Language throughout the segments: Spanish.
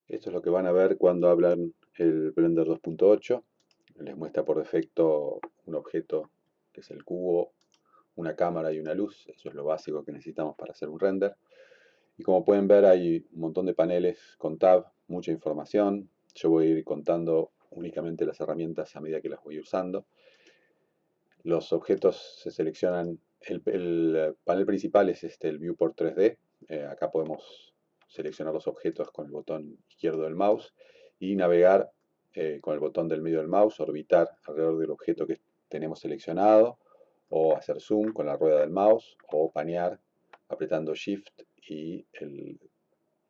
Esto es lo que van a ver cuando hablan el Blender 2.8. Les muestra por defecto un objeto que es el cubo, una cámara y una luz. Eso es lo básico que necesitamos para hacer un render. Y como pueden ver hay un montón de paneles con tab, mucha información. Yo voy a ir contando únicamente las herramientas a medida que las voy usando. Los objetos se seleccionan, el panel principal es el Viewport 3D. Acá podemos seleccionar los objetos con el botón izquierdo del mouse y navegar con el botón del medio del mouse, orbitar alrededor del objeto que tenemos seleccionado, o hacer zoom con la rueda del mouse, o panear apretando Shift y el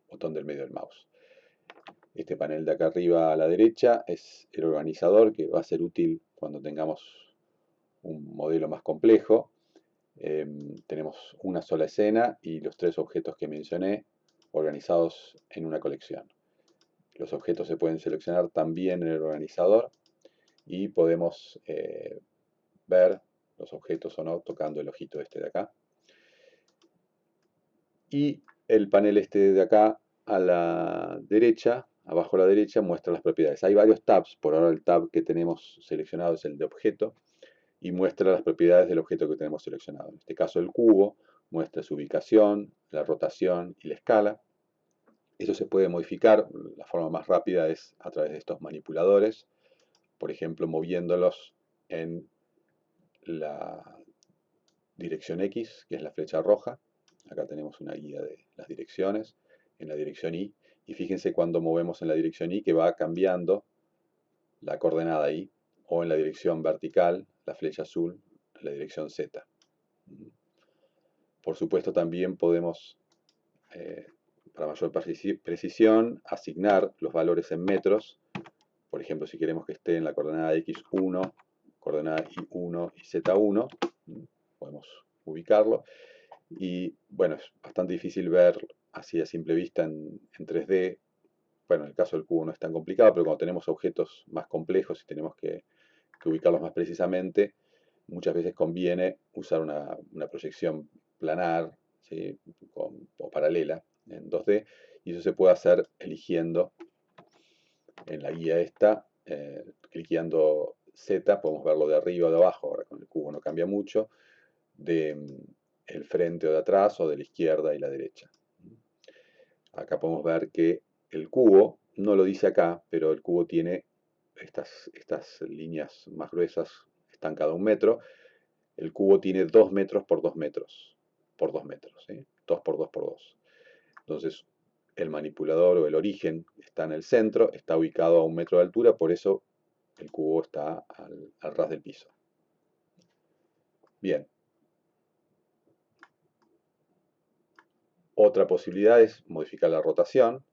botón del medio del mouse. Este panel de acá arriba a la derecha es el organizador, que va a ser útil cuando tengamos un modelo más complejo. Tenemos una sola escena y los tres objetos que mencioné organizados en una colección. Los objetos se pueden seleccionar también en el organizador y podemos ver los objetos o no tocando el ojito este de acá. Y el panel este de acá a la derecha, abajo a la derecha, muestra las propiedades. Hay varios tabs, por ahora el tab que tenemos seleccionado es el de objeto y muestra las propiedades del objeto que tenemos seleccionado. En este caso el cubo muestra su ubicación, la rotación y la escala. Eso se puede modificar, la forma más rápida es a través de estos manipuladores, por ejemplo moviéndolos en la dirección X, que es la flecha roja. Acá tenemos una guía de las direcciones, en la dirección Y, y fíjense cuando movemos en la dirección Y que va cambiando la coordenada Y, o en la dirección vertical, la flecha azul, la dirección Z. Por supuesto también podemos, para mayor precisión, asignar los valores en metros. Por ejemplo, si queremos que esté en la coordenada X1, coordenada Y1 y Z1, podemos ubicarlo. Y bueno, es bastante difícil ver así a simple vista en 3D. Bueno, en el caso del cubo no es tan complicado, pero cuando tenemos objetos más complejos y tenemos que ubicarlos más precisamente, muchas veces conviene usar una proyección planar, ¿sí? O paralela en 2D, y eso se puede hacer eligiendo en la guía esta, cliqueando Z, podemos verlo de arriba o de abajo. Ahora con el cubo no cambia mucho, de el frente o de atrás, o de la izquierda y la derecha. Acá podemos ver que el cubo, no lo dice acá, pero el cubo tiene estas líneas más gruesas, están cada 1 metro. El cubo tiene 2 metros por 2 metros, por 2 metros, ¿sí? 2 por 2 por 2. Entonces, el manipulador o el origen está en el centro, está ubicado a 1 metro de altura, por eso el cubo está al ras del piso. Bien. Otra posibilidad es modificar la rotación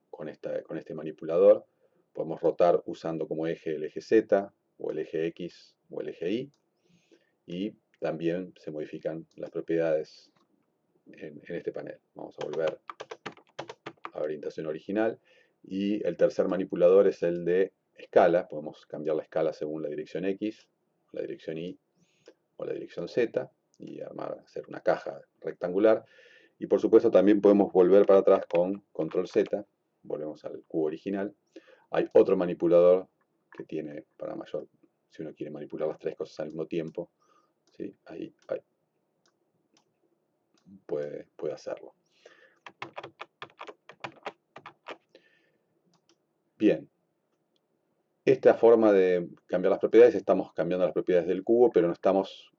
con este manipulador. Podemos rotar usando como eje el eje Z, o el eje X, o el eje Y. Y también se modifican las propiedades en este panel. Vamos a volver a la orientación original. Y el tercer manipulador es el de escala. Podemos cambiar la escala según la dirección X, la dirección Y o la dirección Z, y hacer una caja rectangular. Y por supuesto también podemos volver para atrás con control Z. Volvemos al cubo original. Hay otro manipulador que tiene para mayor, si uno quiere manipular las tres cosas al mismo tiempo, ¿sí? Ahí puede hacerlo. Bien, esta forma de cambiar las propiedades, estamos cambiando las propiedades del cubo, pero no estamos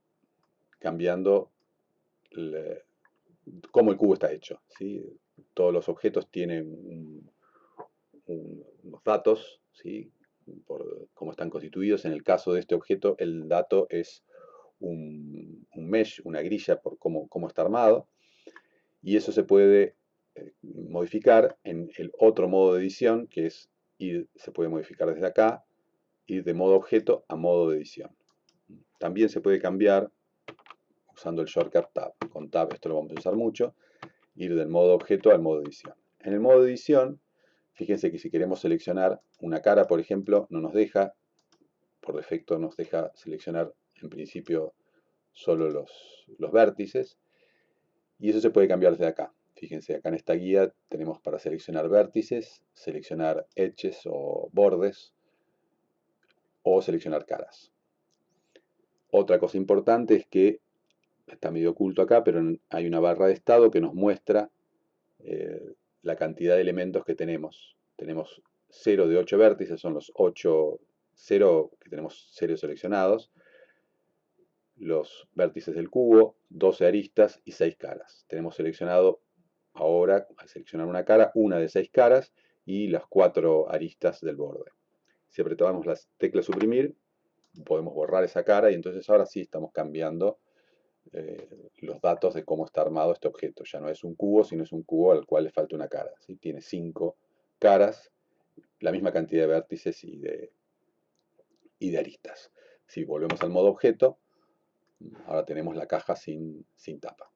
cambiando cómo el cubo está hecho, ¿sí? Todos los objetos tienen unos datos, ¿sí? Por cómo están constituidos. En el caso de este objeto, el dato es un mesh, una grilla por cómo está armado, y eso se puede modificar en el otro modo de edición, que es se puede modificar desde acá, ir de modo objeto a modo de edición. También se puede cambiar usando el shortcut Tab. Con Tab esto lo vamos a usar mucho, ir del modo objeto al modo edición. En el modo edición, fíjense que si queremos seleccionar una cara, por ejemplo, no nos deja, por defecto nos deja seleccionar en principio solo los vértices, y eso se puede cambiar desde acá. Fíjense, acá en esta guía tenemos para seleccionar vértices, seleccionar edges o bordes, o seleccionar caras. Otra cosa importante es que, está medio oculto acá, pero hay una barra de estado que nos muestra la cantidad de elementos que tenemos. Tenemos 0 de 8 vértices, son los 8, 0 que tenemos 0 seleccionados, los vértices del cubo, 12 aristas y 6 caras. Tenemos seleccionado ahora, al seleccionar una cara, una de 6 caras y las 4 aristas del borde. Si apretamos la tecla suprimir, podemos borrar esa cara y entonces ahora sí estamos cambiando los datos de cómo está armado este objeto. Ya no es un cubo, sino es un cubo al cual le falta una cara. ¿Sí? Tiene 5 caras, la misma cantidad de vértices y de aristas. Si volvemos al modo objeto, ahora tenemos la caja sin tapa.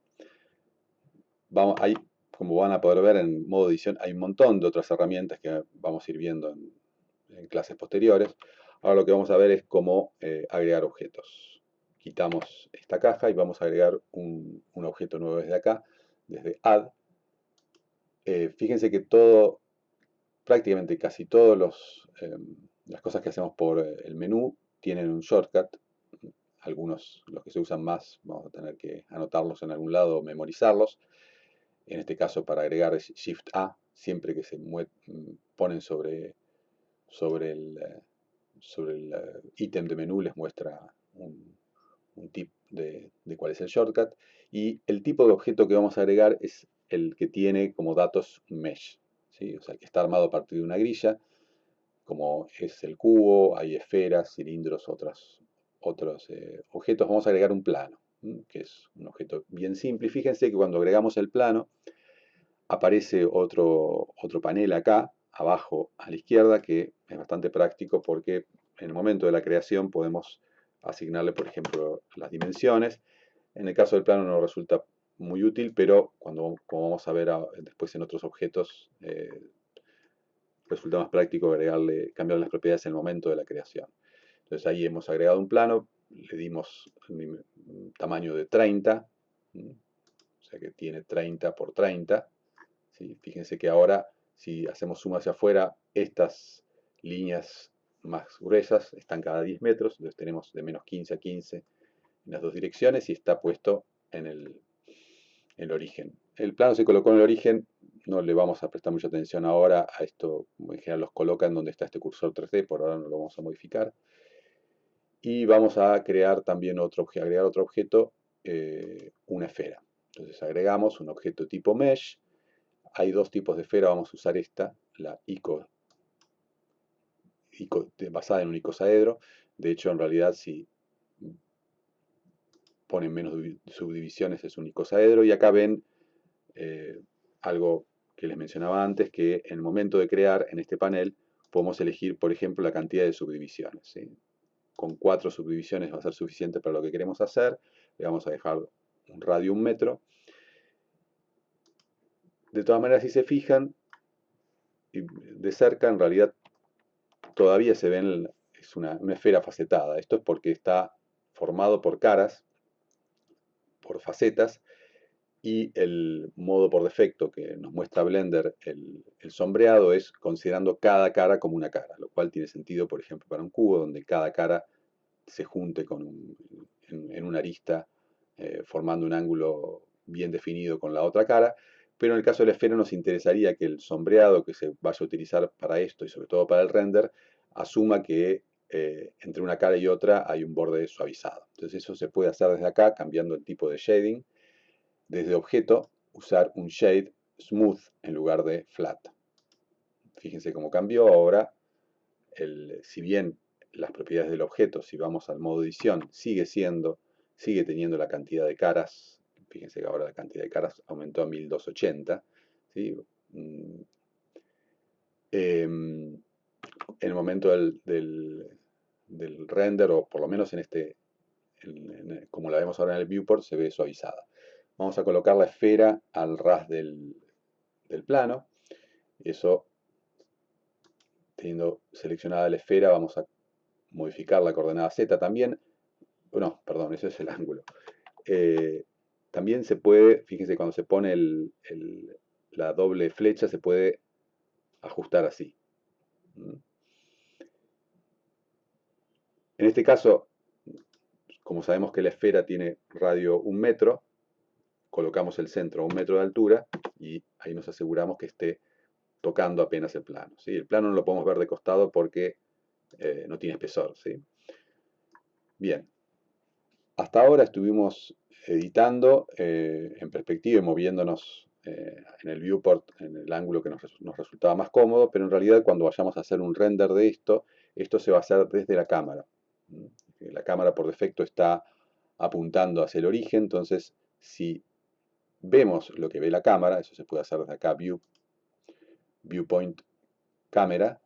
Como van a poder ver en modo edición, hay un montón de otras herramientas que vamos a ir viendo en clases posteriores. Ahora lo que vamos a ver es cómo agregar objetos. Quitamos esta caja y vamos a agregar un objeto nuevo desde acá, desde Add. Fíjense que prácticamente casi todas las cosas que hacemos por el menú tienen un shortcut. Algunos, los que se usan más, vamos a tener que anotarlos en algún lado o memorizarlos. En este caso, para agregar es Shift A, siempre que se ponen sobre el ítem de menú les muestra un tip de cuál es el shortcut. Y el tipo de objeto que vamos a agregar es el que tiene como datos mesh, ¿sí? O sea, que está armado a partir de una grilla, como es el cubo, hay esferas, cilindros, otros objetos. Vamos a agregar un plano, que es un objeto bien simple. Y fíjense que cuando agregamos el plano, aparece otro panel acá, abajo a la izquierda, que es bastante práctico porque en el momento de la creación podemos asignarle, por ejemplo, las dimensiones. En el caso del plano no resulta muy útil, pero como vamos a ver después en otros objetos, resulta más práctico cambiar las propiedades en el momento de la creación. Entonces ahí hemos agregado un plano, le dimos un tamaño de 30, o sea que tiene 30 por 30. ¿Sí? Fíjense que ahora, si hacemos zoom hacia afuera, estas líneas más gruesas están cada 10 metros, entonces tenemos de menos 15 a 15 en las dos direcciones y está puesto en el origen. El plano se colocó en el origen, no le vamos a prestar mucha atención ahora a esto, en general los coloca en donde está este cursor 3D, por ahora no lo vamos a modificar. Y vamos a crear también agregar otro objeto, una esfera. Entonces agregamos un objeto tipo mesh. Hay dos tipos de esfera, vamos a usar esta, la basada en un icosaedro. De hecho, en realidad, si ponen menos subdivisiones es un icosaedro. Y acá ven algo que les mencionaba antes, que en el momento de crear en este panel podemos elegir, por ejemplo, la cantidad de subdivisiones. ¿Sí? Con 4 subdivisiones va a ser suficiente para lo que queremos hacer. Le vamos a dejar un radio 1 metro. De todas maneras, si se fijan, de cerca en realidad todavía se ven, es una esfera facetada. Esto es porque está formado por caras, por facetas, y el modo por defecto que nos muestra Blender, el sombreado, es considerando cada cara como una cara, lo cual tiene sentido, por ejemplo, para un cubo, donde cada cara se junte en una arista, formando un ángulo bien definido con la otra cara. Pero en el caso de la esfera nos interesaría que el sombreado que se vaya a utilizar para esto y sobre todo para el render, asuma que entre una cara y otra hay un borde suavizado. Entonces eso se puede hacer desde acá, cambiando el tipo de shading. Desde objeto, usar un shade smooth en lugar de flat. Fíjense cómo cambió ahora. Si bien las propiedades del objeto, si vamos al modo edición, sigue teniendo la cantidad de caras. Fíjense que ahora la cantidad de caras aumentó a 1280. ¿Sí? En el momento del render, o por lo menos como la vemos ahora en el viewport, se ve suavizada. Vamos a colocar la esfera al ras del plano. Eso, teniendo seleccionada la esfera, vamos a modificar la coordenada Z también. No, perdón, ese es el ángulo. también se puede, fíjense, cuando se pone la doble flecha se puede ajustar así. En este caso, como sabemos que la esfera tiene radio 1 metro, colocamos el centro a 1 metro de altura y ahí nos aseguramos que esté tocando apenas el plano. ¿Sí? El plano no lo podemos ver de costado porque no tiene espesor. ¿Sí? Bien, hasta ahora estuvimos editando en perspectiva y moviéndonos en el viewport en el ángulo que nos resultaba más cómodo, pero en realidad cuando vayamos a hacer un render de esto, esto se va a hacer desde la cámara. La cámara por defecto está apuntando hacia el origen, entonces si vemos lo que ve la cámara, eso se puede hacer desde acá, Viewpoint Cámara.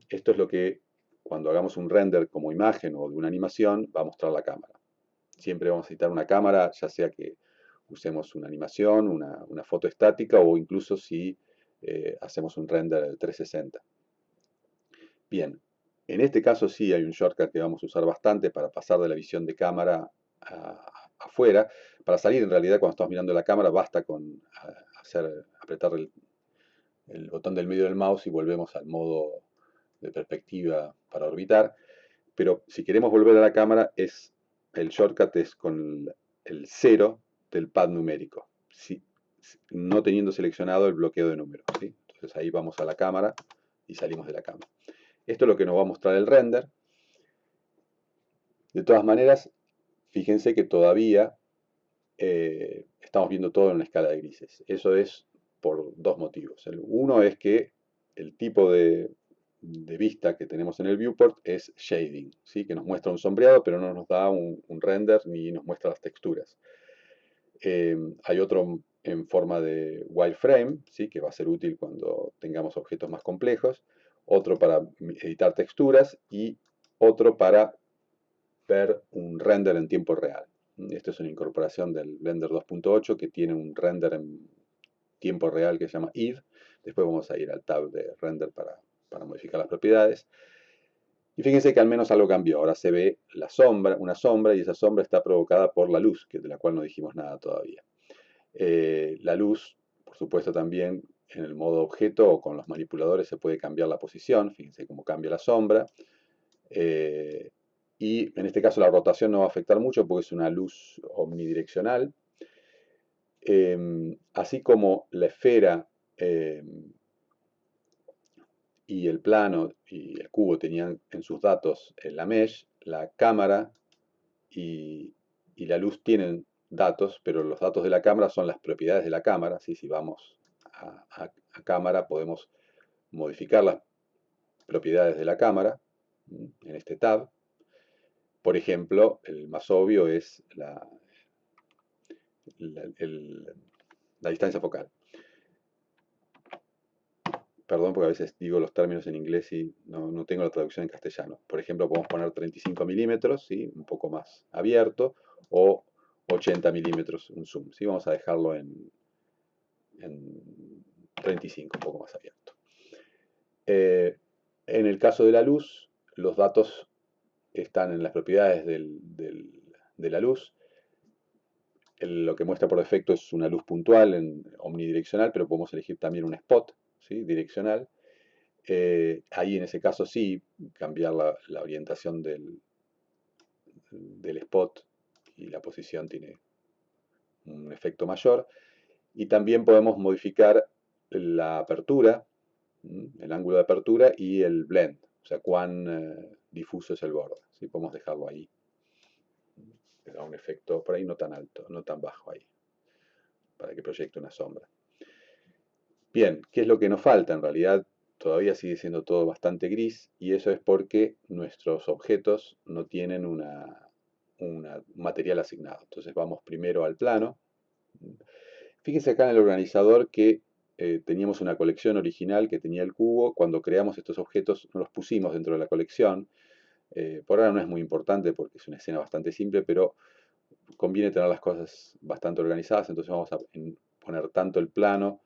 Esto es lo que cuando hagamos un render como imagen o de una animación va a mostrar la cámara. Siempre vamos a necesitar una cámara, ya sea que usemos una animación, una foto estática o incluso si hacemos un render 360. Bien, en este caso sí hay un shortcut que vamos a usar bastante para pasar de la visión de cámara afuera. Para salir, en realidad, cuando estamos mirando la cámara, basta con apretar el botón del medio del mouse y volvemos al modo de perspectiva para orbitar. Pero si queremos volver a la cámara, el shortcut es con el 0 del pad numérico, no teniendo seleccionado el bloqueo de números. ¿Sí? Entonces ahí vamos a la cámara y salimos de la cámara. Esto es lo que nos va a mostrar el render. De todas maneras, fíjense que todavía estamos viendo todo en una escala de grises. Eso es por dos motivos. Uno es que el tipo de vista que tenemos en el viewport es shading, ¿sí? Que nos muestra un sombreado, pero no nos da un render ni nos muestra las texturas. Hay otro en forma de wireframe, ¿sí? Que va a ser útil cuando tengamos objetos más complejos, otro para editar texturas y otro para ver un render en tiempo real. Esto es una incorporación del Blender 2.8 que tiene un render en tiempo real que se llama Eve. Después vamos a ir al tab de render para modificar las propiedades. Y fíjense que al menos algo cambió. Ahora se ve la sombra, una sombra, y esa sombra está provocada por la luz, de la cual no dijimos nada todavía. La luz, por supuesto, también en el modo objeto o con los manipuladores se puede cambiar la posición. Fíjense cómo cambia la sombra. Y en este caso la rotación no va a afectar mucho porque es una luz omnidireccional. Así como la esfera y el plano y el cubo tenían en sus datos la mesh, la cámara y la luz tienen datos, pero los datos de la cámara son las propiedades de la cámara. ¿Sí? Si vamos a cámara podemos modificar las propiedades de la cámara en este tab. Por ejemplo, el más obvio es la distancia focal. Perdón porque a veces digo los términos en inglés y no tengo la traducción en castellano. Por ejemplo, podemos poner 35 milímetros, ¿sí? Un poco más abierto, o 80 milímetros, un zoom. ¿Sí? Vamos a dejarlo en 35, un poco más abierto. En el caso de la luz, los datos están en las propiedades de la luz. Lo que muestra por defecto es una luz puntual, omnidireccional, pero podemos elegir también un spot, ¿sí? Direccional. Ahí en ese caso sí, cambiar la orientación del spot y la posición tiene un efecto mayor. Y también podemos modificar la apertura, el ángulo de apertura y el blend, o sea, cuán difuso es el borde. ¿Sí? Podemos dejarlo ahí. Le da un efecto por ahí no tan alto, no tan bajo ahí, para que proyecte una sombra. Bien, ¿qué es lo que nos falta? En realidad todavía sigue siendo todo bastante gris y eso es porque nuestros objetos no tienen un material asignado. Entonces vamos primero al plano. Fíjense acá en el organizador que teníamos una colección original que tenía el cubo. Cuando creamos estos objetos no los pusimos dentro de la colección. Por ahora no es muy importante porque es una escena bastante simple, pero conviene tener las cosas bastante organizadas. Entonces vamos a poner tanto el plano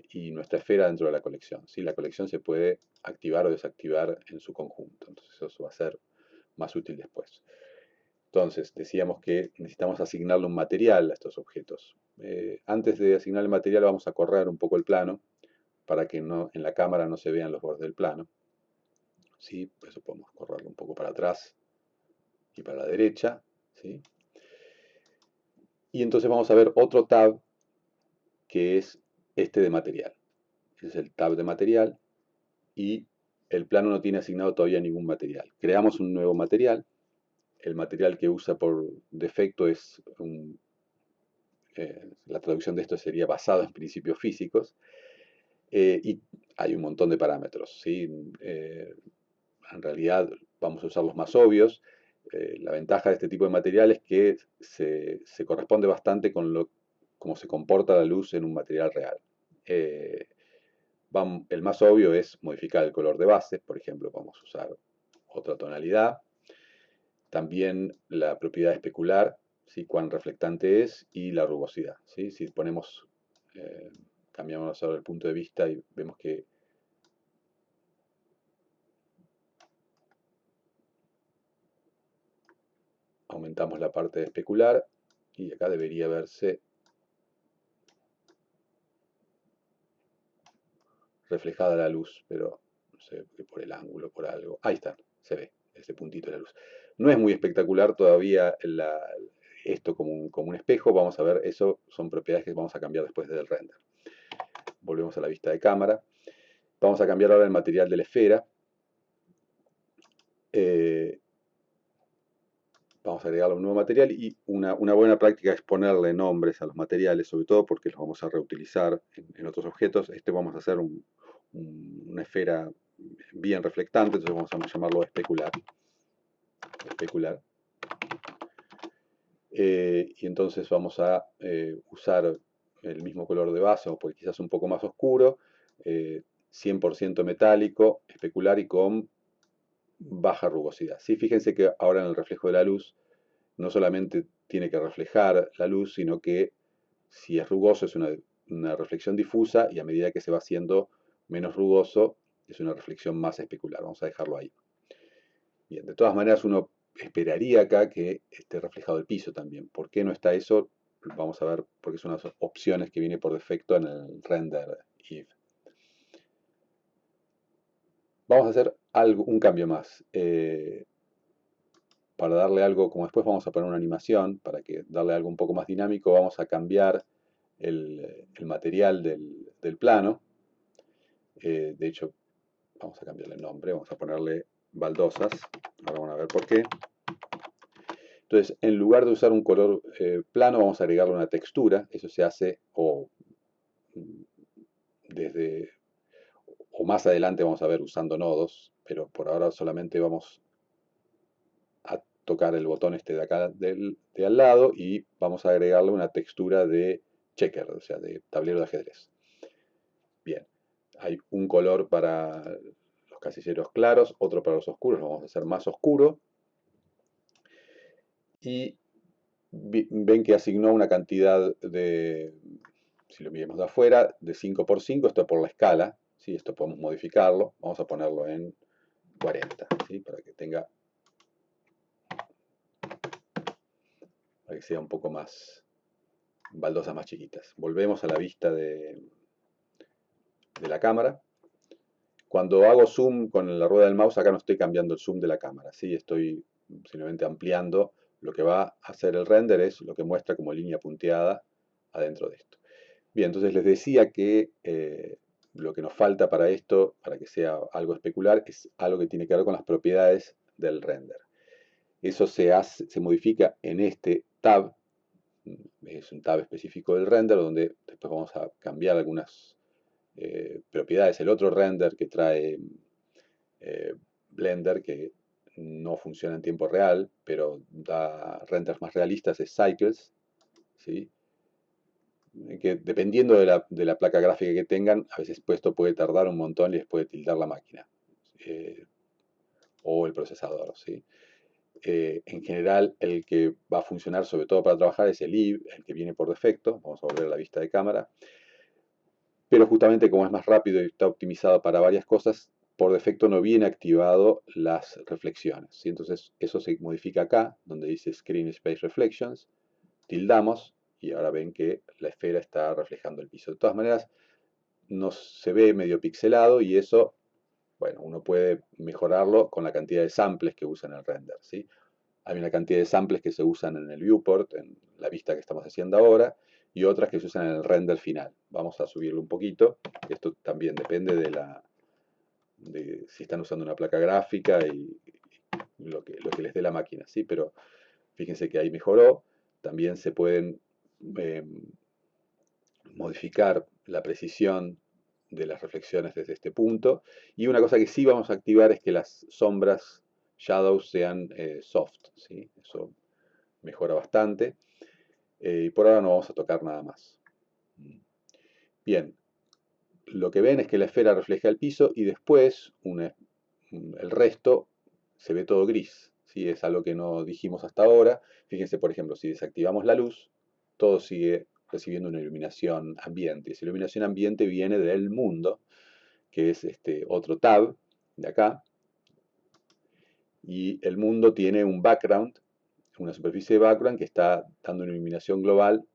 y nuestra esfera dentro de la colección. ¿Sí? La colección se puede activar o desactivar en su conjunto, entonces eso va a ser más útil después. Entonces, decíamos que necesitamos asignarle un material a estos objetos. Antes de asignarle el material vamos a correr un poco el plano para que en la cámara no se vean los bordes del plano. ¿Sí? Por eso podemos correrlo un poco para atrás y para la derecha. ¿Sí? Y entonces vamos a ver otro tab que es este de material. Ese es el tab de material y el plano no tiene asignado todavía ningún material. Creamos un nuevo material. El material que usa por defecto es la traducción de esto sería basado en principios físicos, y hay un montón de parámetros, ¿sí? En realidad vamos a usar los más obvios. La ventaja de este tipo de material es que se corresponde bastante con cómo se comporta la luz en un material real. El más obvio es modificar el color de base, por ejemplo, vamos a usar otra tonalidad. También la propiedad especular, ¿sí? Cuán reflectante es, y la rugosidad, ¿sí? Si ponemos, cambiamos ahora el punto de vista y vemos que aumentamos la parte de especular y acá debería verse reflejada la luz, pero no sé, por el ángulo, por algo. Ahí está, se ve ese puntito de la luz. No es muy espectacular todavía esto como un espejo. Vamos a ver, eso son propiedades que vamos a cambiar después del render. Volvemos a la vista de cámara. Vamos a cambiar ahora el material de la esfera. Vamos a agregarle un nuevo material y una buena práctica es ponerle nombres a los materiales, sobre todo porque los vamos a reutilizar en otros objetos. Vamos a hacer una esfera bien reflectante, entonces vamos a llamarlo especular. Y entonces vamos a usar el mismo color de base, o pues quizás un poco más oscuro, 100% metálico, especular y con baja rugosidad. ¿Sí? Fíjense que ahora en el reflejo de la luz no solamente tiene que reflejar la luz, sino que si es rugoso es una reflexión difusa, y a medida que se va haciendo menos rugoso es una reflexión más especular. Vamos a dejarlo ahí. Bien, de todas maneras uno esperaría acá que esté reflejado el piso también. ¿Por qué no está eso? Vamos a ver, porque es una de las opciones que viene por defecto en el render if. Vamos a hacer un cambio más. Para darle algo, como después vamos a poner una animación, para darle algo un poco más dinámico, vamos a cambiar el material del plano. De hecho, vamos a cambiarle el nombre, vamos a ponerle baldosas. Ahora vamos a ver por qué. Entonces, en lugar de usar un color plano, vamos a agregarle una textura. Eso se hace o más adelante vamos a ver usando nodos, pero por ahora solamente vamos a tocar el botón de acá de al lado y vamos a agregarle una textura de checker, o sea, de tablero de ajedrez. Bien, hay un color para los casilleros claros, otro para los oscuros, lo vamos a hacer más oscuro. Y ven que asignó una cantidad de, si lo miramos de afuera, de 5 por 5, esto por la escala, ¿sí? Esto podemos modificarlo, vamos a ponerlo en 40, ¿sí? Para que sea un poco más, baldosas más chiquitas. Volvemos a la vista de la cámara. Cuando hago zoom con la rueda del mouse, acá no estoy cambiando el zoom de la cámara, ¿sí? Estoy simplemente ampliando. Lo que va a hacer el render es lo que muestra como línea punteada adentro de esto. Bien, entonces les decía que lo que nos falta para esto, para que sea algo especular, es algo que tiene que ver con las propiedades del render. Eso se modifica en este tab, es un tab específico del render, donde después vamos a cambiar algunas propiedades. El otro render que trae Blender, que no funciona en tiempo real, pero da renders más realistas, es Cycles, ¿sí? Que dependiendo de la placa gráfica que tengan, a veces esto puede tardar un montón y les puede tildar la máquina o el procesador, ¿sí? En general, el que va a funcionar sobre todo para trabajar es el IB, el que viene por defecto. Vamos a volver a la vista de cámara. Pero justamente como es más rápido y está optimizado para varias cosas, por defecto no viene activado las reflexiones, ¿sí? Entonces eso se modifica acá, donde dice Screen Space Reflections, tildamos, y ahora ven que la esfera está reflejando el piso. De todas maneras, se ve medio pixelado y eso, bueno, uno puede mejorarlo con la cantidad de samples que usa en el render, ¿sí? Hay una cantidad de samples que se usan en el viewport, en la vista que estamos haciendo ahora, y otras que se usan en el render final. Vamos a subirlo un poquito. Esto también depende de si están usando una placa gráfica y lo que les dé la máquina, ¿sí? Pero fíjense que ahí mejoró. También se pueden eh, modificar la precisión de las reflexiones desde este punto. Y una cosa que sí vamos a activar es que las sombras, shadows, sean soft, ¿sí? Eso mejora bastante. Y por ahora no vamos a tocar nada más. Bien, lo que ven es que la esfera refleja el piso y después el resto se ve todo gris, ¿sí? Es algo que no dijimos hasta ahora. Fíjense, por ejemplo, si desactivamos la luz, todo sigue recibiendo una iluminación ambiente. Esa iluminación ambiente viene del mundo, que es este otro tab de acá. Y el mundo tiene un background, una superficie de background que está dando una iluminación global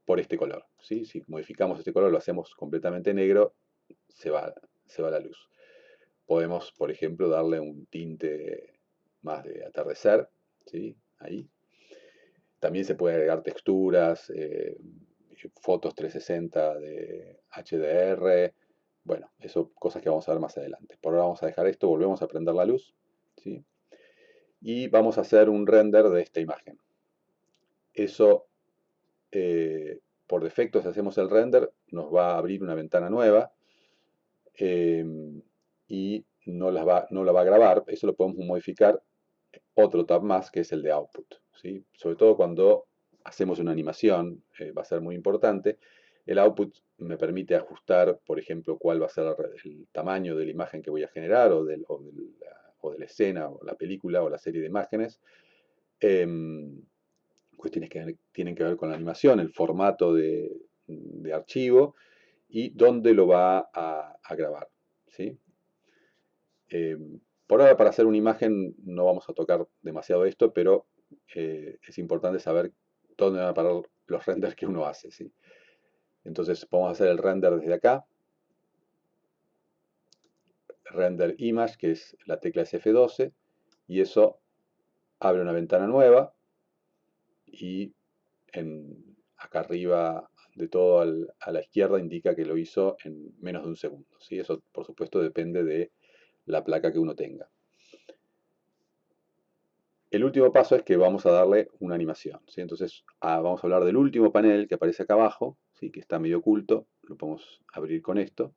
por este color, ¿sí? Si modificamos este color, lo hacemos completamente negro, se va la luz. Podemos, por ejemplo, darle un tinte más de atardecer, ¿sí? Ahí. También se puede agregar texturas, fotos 360 de HDR. Bueno, eso cosas que vamos a ver más adelante. Por ahora vamos a dejar esto, volvemos a prender la luz, ¿sí? Y vamos a hacer un render de esta imagen. Eso, por defecto, si hacemos el render, nos va a abrir una ventana nueva y no la va a grabar. Eso lo podemos modificar otro tab más, que es el de output, ¿sí? Sobre todo cuando hacemos una animación, va a ser muy importante. El output me permite ajustar, por ejemplo, cuál va a ser el tamaño de la imagen que voy a generar, o de la escena, o la película, o la serie de imágenes. Cuestiones que tienen que ver con la animación, el formato de archivo, y dónde lo va a grabar, ¿sí? Por ahora, para hacer una imagen no vamos a tocar demasiado esto, pero es importante saber dónde van a parar los renders que uno hace, ¿sí? Entonces vamos a hacer el render desde acá. Render Image, que es la tecla es F12, y eso abre una ventana nueva, y acá arriba de todo a la izquierda indica que lo hizo en menos de un segundo, ¿sí? Eso, por supuesto, depende de la placa que uno tenga. El último paso es que vamos a darle una animación, ¿sí? Entonces vamos a hablar del último panel que aparece acá abajo, ¿sí? Que está medio oculto, lo podemos abrir con esto,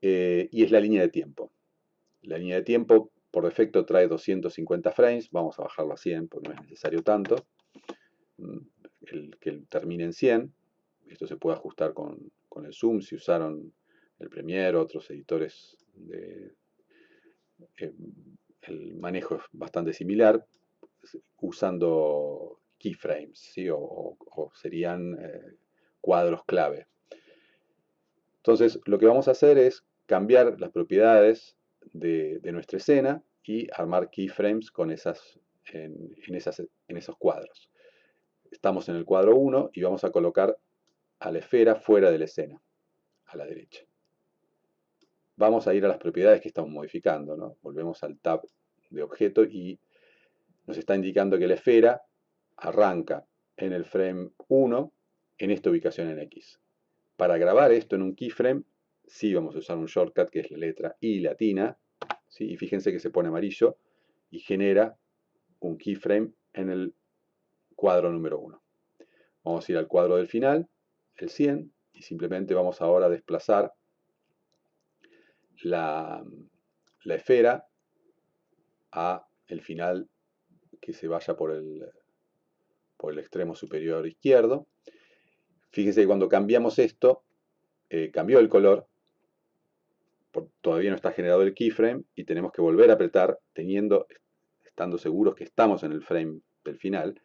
y es la línea de tiempo. La línea de tiempo por defecto trae 250 frames, vamos a bajarlo a 100 porque no es necesario tanto, que termine en 100. Esto se puede ajustar con el zoom si usaron el Premiere o otros editores el manejo es bastante similar, usando keyframes, ¿sí? o serían cuadros clave. Entonces, lo que vamos a hacer es cambiar las propiedades de nuestra escena y armar keyframes en esos cuadros. Estamos en el cuadro 1 y vamos a colocar a la esfera fuera de la escena, a la derecha. Vamos a ir a las propiedades que estamos modificando, ¿no? Volvemos al tab de objeto y nos está indicando que la esfera arranca en el frame 1 en esta ubicación en X. Para grabar esto en un keyframe, sí vamos a usar un shortcut que es la letra I latina, ¿sí? Y fíjense que se pone amarillo y genera un keyframe en el cuadro número 1. Vamos a ir al cuadro del final, el 100, y simplemente vamos ahora a desplazar la esfera a el final, que se vaya por el extremo superior izquierdo. Fíjense que cuando cambiamos esto, cambió el color, todavía no está generado el keyframe y tenemos que volver a apretar, estando seguros que estamos en el frame del final,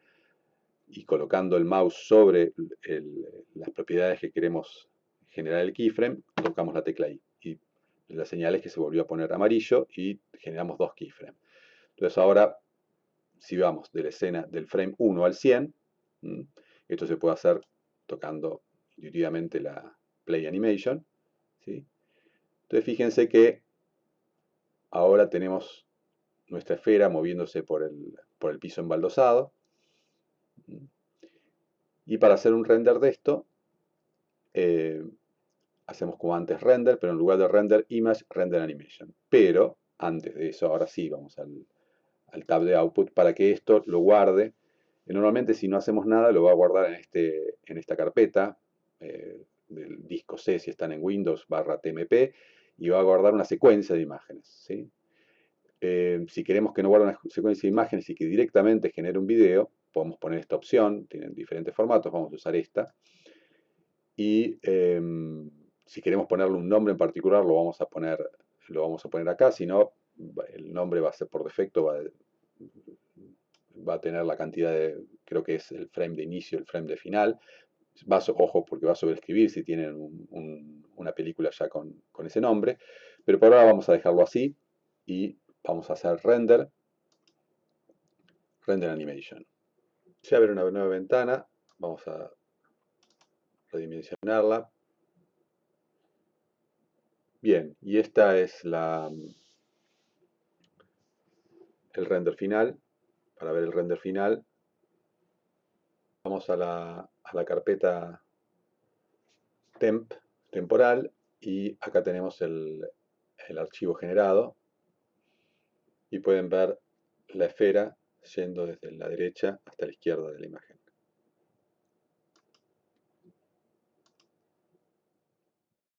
y colocando el mouse sobre las propiedades que queremos generar el keyframe, tocamos la tecla I. Y la señal es que se volvió a poner amarillo y generamos 2 keyframes. Entonces ahora, si vamos de la escena del frame 1 al 100, esto se puede hacer tocando intuitivamente la Play Animation, ¿sí? Entonces fíjense que ahora tenemos nuestra esfera moviéndose por el piso embaldosado. Y para hacer un render de esto, hacemos como antes render, pero en lugar de render image, render animation. Pero antes de eso, ahora sí, vamos al tab de output para que esto lo guarde. Normalmente si no hacemos nada, lo va a guardar en esta carpeta del disco C, si están en Windows, /tmp, y va a guardar una secuencia de imágenes, ¿sí? Si queremos que no guarde una secuencia de imágenes y que directamente genere un video, podemos poner esta opción, tienen diferentes formatos, vamos a usar esta. Y si queremos ponerle un nombre en particular, lo vamos a poner acá, si no, el nombre va a ser por defecto, va a tener la cantidad de, creo que es el frame de inicio, el frame de final. Ojo, porque va a sobreescribir si tienen una película ya con ese nombre. Pero por ahora vamos a dejarlo así y vamos a hacer render animation. Se abre una nueva ventana, vamos a redimensionarla. Bien, y esta es el render final. Para ver el render final, vamos a la carpeta temporal, y acá tenemos el archivo generado, y pueden ver la esfera yendo desde la derecha hasta la izquierda de la imagen.